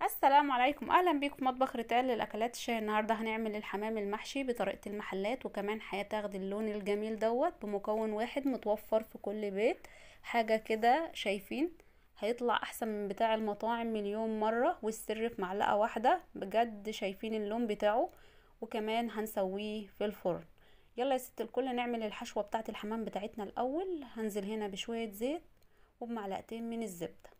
السلام عليكم، اهلا بيكم في مطبخ ريتال للاكلات الشهية. النهارده هنعمل الحمام المحشي بطريقه المحلات، وكمان هتاخد اللون الجميل دوت بمكون واحد متوفر في كل بيت. حاجه كده شايفين؟ هيطلع احسن من بتاع المطاعم مليون مره، والسر في معلقه واحده بجد. شايفين اللون بتاعه؟ وكمان هنسويه في الفرن. يلا يا ست الكل نعمل الحشوه بتاعه الحمام بتاعتنا. الاول هنزل هنا بشويه زيت وبمعلقتين من الزبده.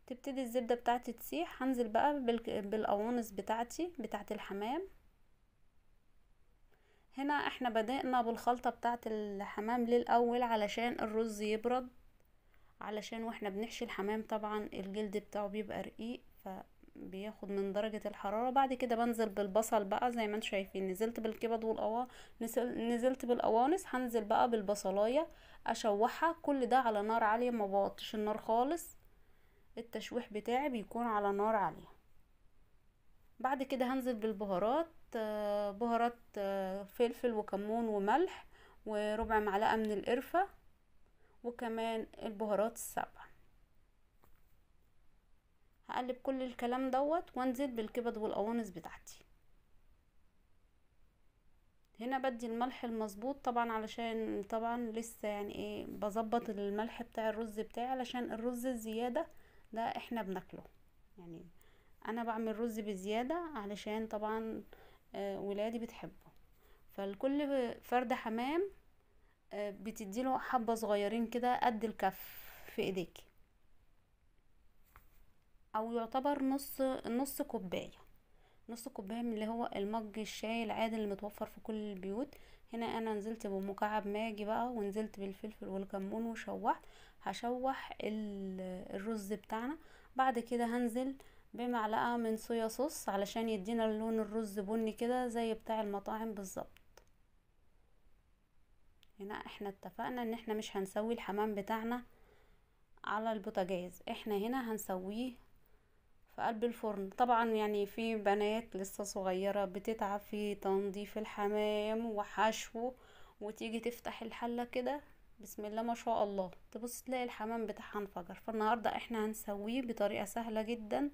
تبتدي الزبدة بتاعتي تسيح، هنزل بقى بالقوانص بتاعتي بتاعت الحمام. هنا احنا بدأنا بالخلطة بتاعت الحمام للأول علشان الرز يبرد، علشان واحنا بنحشي الحمام طبعا الجلد بتاعه بيبقى رقيق، فبياخد من درجة الحرارة. بعد كده بنزل بالبصل بقى زي ما انتم شايفين، نزلت بالكبد نزلت بالقوانص، هنزل بقى بالبصلاية اشوحها. كل ده على نار عالية، ما بوطيش النار خالص. التشويح بتاعي بيكون على نار عالية. بعد كده هنزل بالبهارات، بهارات فلفل وكمون وملح وربع معلقة من القرفة، وكمان البهارات السبع. هقلب كل الكلام دوت وانزل بالكبد والقوانص بتاعتي. هنا بدي الملح المظبوط طبعا، علشان طبعا لسه يعني ايه بظبط الملح بتاع الرز بتاعي، علشان الرز الزيادة ده احنا بناكله. يعني انا بعمل رز بزيادة علشان طبعا ولادي بتحبه. فالكل فرد حمام بتديله حبة صغيرين كده قد الكف في ايديكي، او يعتبر نص كوباية. نص كوباية من اللي هو المج الشاي العادي اللي متوفر في كل البيوت. هنا انا نزلت بمكعب ماجي بقى، ونزلت بالفلفل والكمون وشوحت. هشوح الرز بتاعنا. بعد كده هنزل بمعلقة من صويا صوص علشان يدينا لون الرز بني كده زي بتاع المطاعم بالظبط. هنا احنا اتفقنا ان احنا مش هنسوي الحمام بتاعنا على البوتاجاز، احنا هنا هنسويه في قلب الفرن. طبعا يعني في بنات لسه صغيرة بتتعب في تنظيف الحمام وحشوه، وتيجي تفتح الحلة كده بسم الله ما شاء الله تبص تلاقي الحمام بتاعها انفجر. فالنهاردة احنا هنسويه بطريقة سهلة جدا،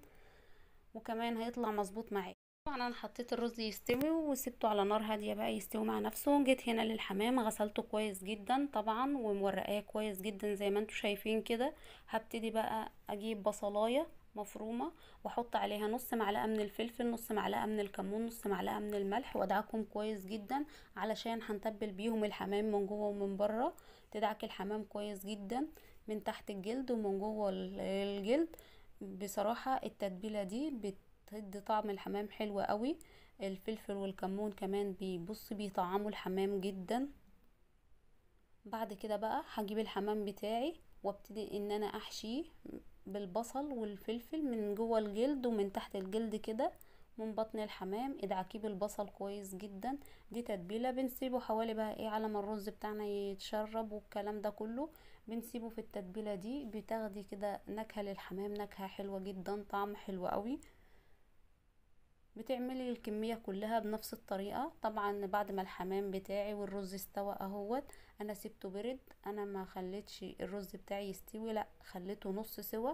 وكمان هيطلع مظبوط معاك. طبعا انا حطيت الرز يستوي وسبته على نار هاديه بقى يستوي مع نفسه. جيت هنا للحمام غسلته كويس جدا طبعا ومورقاه كويس جدا زي ما انتم شايفين كده. هبتدي بقى اجيب بصلايه مفرومه، واحط عليها نص معلقه من الفلفل، نص معلقه من الكمون، نص معلقه من الملح، وادعكهم كويس جدا علشان هنتبل بيهم الحمام من جوه ومن بره. تدعك الحمام كويس جدا من تحت الجلد ومن جوه الجلد. بصراحه التتبيله دي بتدي طعم الحمام حلو قوي. الفلفل والكمون كمان بيطعموا الحمام جدا. بعد كده بقى هجيب الحمام بتاعي وابتدي ان انا احشيه بالبصل والفلفل من جوه الجلد ومن تحت الجلد كده من بطن الحمام. ادعكيه بالبصل كويس جدا. دي تتبيله بنسيبه حوالي بقى ايه على ما الرز بتاعنا يتشرب والكلام ده كله. بنسيبه في التتبيله دي، بتاخدي كده نكهه للحمام، نكهه حلوه جدا، طعم حلو قوي. بتعملي الكمية كلها بنفس الطريقة. طبعا بعد ما الحمام بتاعي والرز استوى اهوت، انا سبته برد. انا ما خليتش الرز بتاعي يستوي، لا خليته نص سوا،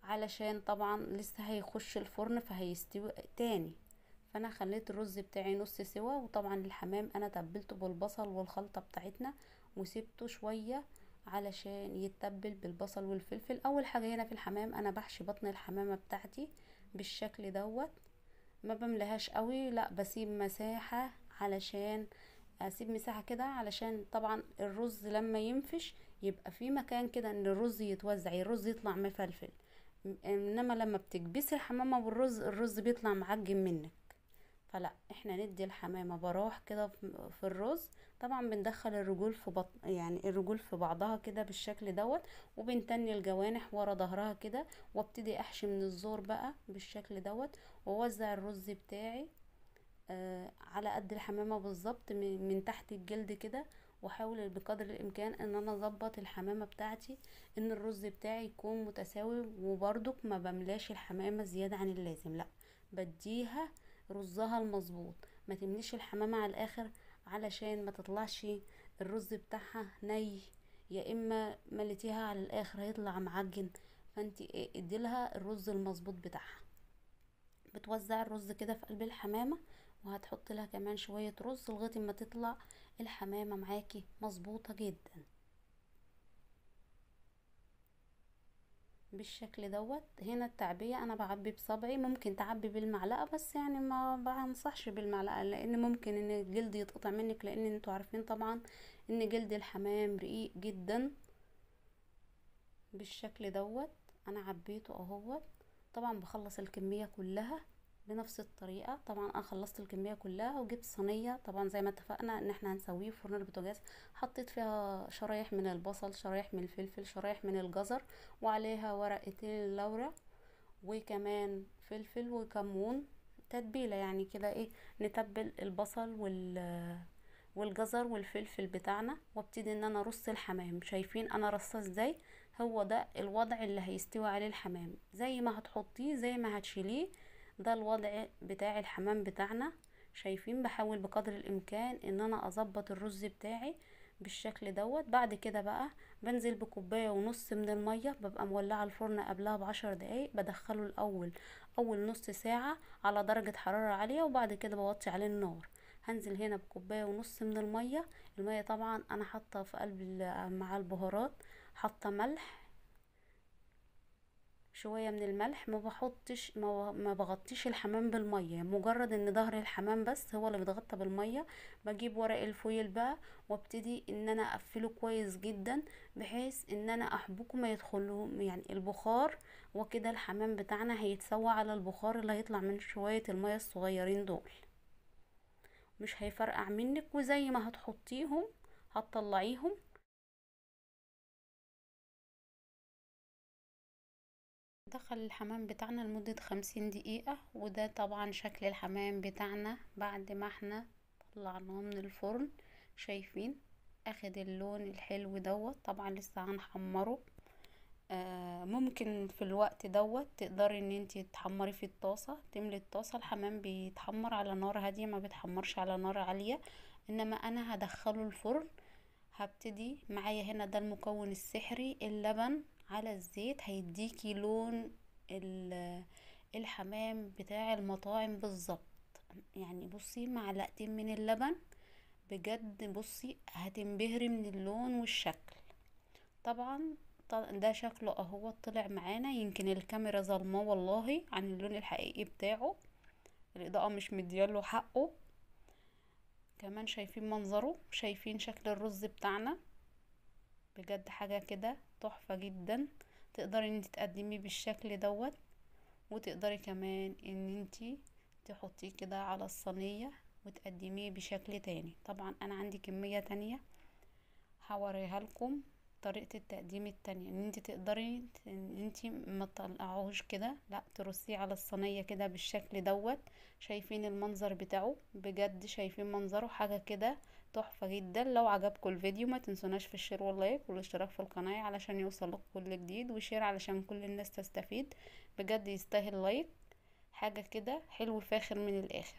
علشان طبعا لسه هيخش الفرن فهيستوي تاني. فانا خليت الرز بتاعي نص سوا. وطبعا الحمام انا تبلته بالبصل والخلطة بتاعتنا وسبته شوية علشان يتبل بالبصل والفلفل. اول حاجة هنا في الحمام انا بحشي بطن الحمامة بتاعتي بالشكل دوت. ما بملهاش قوي، لا بسيب مساحة، علشان اسيب مساحة كده علشان طبعا الرز لما ينفش يبقى في مكان كده ان الرز يتوزع، الرز يطلع مفلفل. انما لما بتكبسي الحمامة بالرز الرز بيطلع معجن منك. فلا احنا ندي الحمامة براح كده في الرز. طبعا بندخل الرجول في بطن، يعني الرجول في بعضها كده بالشكل دوت، وبنتني الجوانح ورا ظهرها كده، وابتدي احشي من الزور بقى بالشكل دوت، واوزع الرز بتاعي على قد الحمامة بالظبط من تحت الجلد كده. واحاول بقدر الامكان ان انا اظبط الحمامة بتاعتي ان الرز بتاعي يكون متساوي. وبرضك ما بملاش الحمامة زيادة عن اللازم، لا بديها رزها المظبوط. ما تمليش الحمامة على الاخر علشان ما تطلعش الرز بتاعها ني، يا اما مليتيها على الاخر هيطلع معجن. فانت اديلها الرز المظبوط بتاعها. بتوزع الرز كده في قلب الحمامة، وهتحط لها كمان شوية رز لغاية ما تطلع الحمامة معاكي مظبوطة جدا بالشكل دوت. هنا التعبية انا بعبي بصبعي، ممكن تعبي بالمعلقة، بس يعني ما بنصحش بالمعلقة لان ممكن ان الجلد يتقطع منك، لان انتوا عارفين طبعا ان جلد الحمام رقيق جدا. بالشكل دوت انا عبيته اهوت. طبعا بخلص الكمية كلها بنفس الطريقة. طبعا انا خلصت الكمية كلها وجبت صينية، طبعا زي ما اتفقنا ان احنا هنسويه في فرن البوتاجاز. حطيت فيها شرايح من البصل، شرايح من الفلفل، شرايح من الجزر، وعليها ورقتين اللورة، وكمان فلفل وكمون تتبيلة يعني كده ايه. نتبل البصل والجزر والفلفل بتاعنا، وابتدي ان انا ارص الحمام. شايفين انا رصاه ازاي؟ هو ده الوضع اللي هيستوي عليه الحمام، زي ما هتحطيه زي ما هتشيليه، ده الوضع بتاع الحمام بتاعنا. شايفين بحاول بقدر الامكان ان انا اظبط الرز بتاعي بالشكل دوت. بعد كده بقى بنزل بكوبايه ونص من الميه، ببقى مولعه الفرن قبلها ب10 دقايق. بدخله الاول اول نص ساعه على درجه حراره عاليه، وبعد كده بوطي عليه النار. هنزل هنا بكوبايه ونص من الميه. الميه طبعا انا حاطه في قلب مع البهارات، حاطه ملح، شويه من الملح. ما بحطش ما بغطيش الحمام بالميه، مجرد ان ظهر الحمام بس هو اللي بيتغطى بالميه. بجيب ورق الفويل بقى وابتدي ان انا اقفله كويس جدا، بحيث ان انا احبكه ما يدخله يعني البخار، وكده الحمام بتاعنا هيتسوى على البخار اللي هيطلع من شويه الميه الصغيرين دول، مش هيفرقع منك. وزي ما هتحطيهم هتطلعيهم. دخل الحمام بتاعنا لمدة 50 دقيقة، وده طبعا شكل الحمام بتاعنا بعد ما احنا طلعناه من الفرن. شايفين اخد اللون الحلو دوت. طبعا لسه هنحمره. ممكن في الوقت دوت تقدري ان انتي تحمري في الطاسة، تملي الطاسة. الحمام بيتحمر على نار هادية، ما بيتحمرش على نار عالية. انما انا هدخله الفرن. هبتدي معايا هنا، ده المكون السحري، اللبن على الزيت هيديكي لون الحمام بتاع المطاعم بالظبط. يعني بصي معلقتين من اللبن بجد، بصي هتنبهري من اللون والشكل. طبعا ده شكله اهو طلع معانا. يمكن الكاميرا ظلماه والله عن اللون الحقيقي بتاعه، الاضاءة مش مدياله حقه. كمان شايفين منظره، شايفين شكل الرز بتاعنا، بجد حاجة كده تحفة جدا. تقدري ان انت تقدميه بالشكل دوت، وتقدري كمان ان انت تحطيه كده على الصينية وتقدميه بشكل تاني. طبعا انا عندي كمية تانية هوريها لكم طريقة التقديم التانية، ان انت تقدري ان انت ما تطلعوش كده، لا ترصيه على الصينية كده بالشكل دوت. شايفين المنظر بتاعه؟ بجد شايفين منظره حاجة كده تحفة جدا. لو عجبكم الفيديو ما تنسوناش في الشير واللايك والاشتراك في القناة علشان يوصلك كل جديد، وشير علشان كل الناس تستفيد. بجد يستاهل لايك. حاجة كده حلو فاخر من الاخر.